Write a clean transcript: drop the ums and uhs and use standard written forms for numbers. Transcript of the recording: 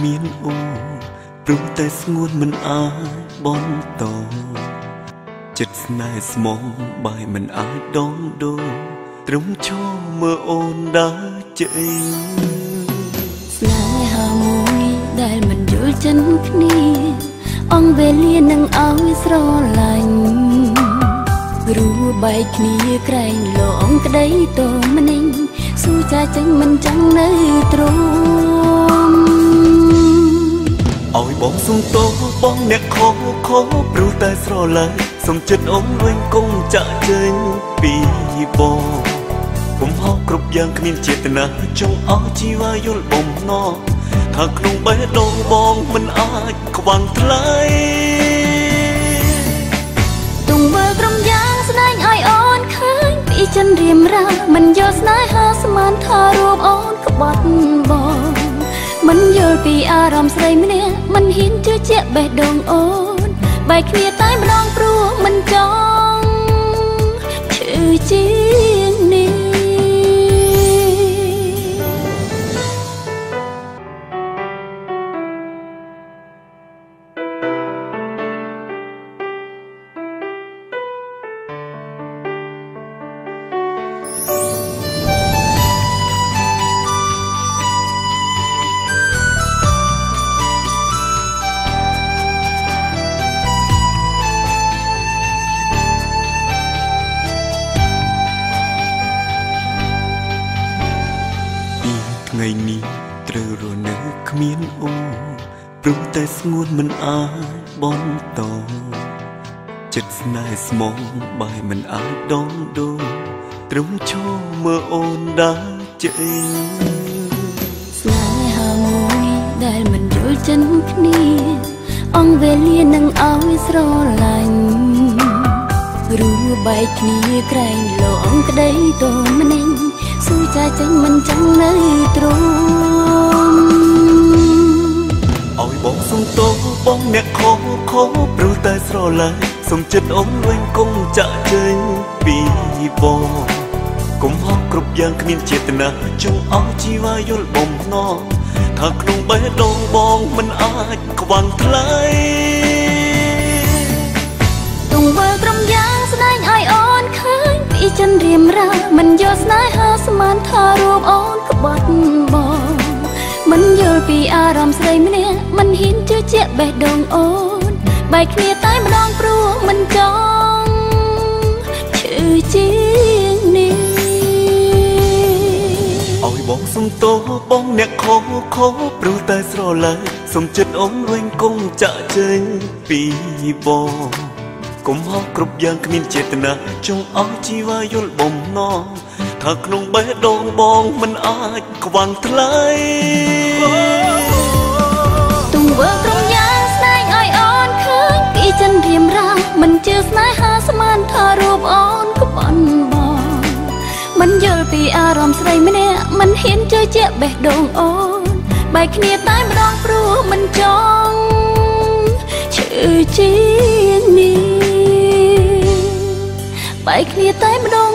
មានអូព្រោះតែស្ងួនមិនអាចបបន្តចិត្តស្នេហ៍ស្មងបាយមិនអាចដងដូរត្រឹមឈរមើលអូនដើរចេញស្នេហាមួយដែលមិនយល់ចិនគ្នាអងវេលានឹងឲ្យស្រឡាញ់ព្រោះបែកគ្នាក្រែងលងក្តីតម្នេញស៊ូចាចេញមិនចាំងនៅទ្រង់ឲ្យបងសុំទោសបងអ្នកខុសព្រោះតែស្រឡាញ់សុំចិត្តអូនវិញគង់ចាក់ចេញពីបងពុំហោះគ្រប់យ៉ាងគ្មានចេតនាចង់ឲ្យជីវ៉ាយល់បំណងថាក្នុងបេះដូងបងមិនអាចខ្វាំងថ្លៃទុំមើលក្រុមយ៉ាងស្ដែងឲ្យអូនឃើញពីចិនរៀមរាមិនយកស្នេហាស្មានថារូបអូនក្បត់បងមិនយល់ពីអារម្មណ៍ស្រីម្នាក់មិនហ៊ានជឿជាក់បេះដូងអូនបែកគ្នាតែម្ដងព្រោះមិនចង់ឈឺជាងនេះថ្ងៃនេះត្រូវរស់នៅគ្មានអូព្រោះតែស្ងួនមិនអាចបន្តចិត្តស្នេហ៍ស្មងបាយមិនអាចដងដូរត្រឹមឈរមើលអូនដើរចេញស្នេហាមួយដែលមិនយល់ចិនគ្នាអងវេលានឹងឲ្យស្រឡាញ់ព្រោះបែកគ្នាក្រែងលងក្តីតម្នេញស៊ូចាចេញមិនចាំងនៅទ្រង់ឲ្យបងសុំទោសបងអ្នកខុសព្រោះតែស្រឡាញ់សុំចិត្តអូនវិញគង់ចាក់ចេញពីបងកុំហោះគ្រប់យ៉ាងគ្មានចេតនាចង់ឲ្យជីវ៉ាយល់បំណងថាក្នុងបេះដូងបងមិនអាចខ្វាំងថ្លៃទុំមើលក្រុមយ៉ាងស្ដែងឲ្យអូនឃើញពីចិនរៀមរាមិនយកស្នេហាស្មានថារូបអូនក្បត់បងមិនយល់ពីអារម្មណ៍ស្រីម្នាក់មិនហ៊ានជឿជាក់បេះដូងអូនបែកគ្នាតែម្ដងព្រោះមិនចង់ឈឺជាងនេះឲ្យបងសុំទោសបងអ្នកខុសព្រោះតែស្រឡាញ់សុំចិត្តអូនវិញគង់ចាក់ចេញពីបងកុំហោះគ្រប់យ៉ាងគ្មានចេតនាចង់ឲ្យជីវ៉ាយល់បំណងថាក្នុងបេះដូងបងមិនអាចខ្វាំងថ្លៃទុំវើក្រុមយ៉ាងស្ដែងឲ្យអូនឃើញពីចិនរៀមរាមិនជឿស្នេហាស្មានថារូបអូនក្បត់បងមិនយល់ពីអារម្មណ៍ស្រីម្នាក់មិនហ៊ានជឿជាក់បេះដូងអូនបែកគ្នាតែម្ដងព្រោះមិនចង់ឈឺជាងនេះបែកគ្នាតែម្ដង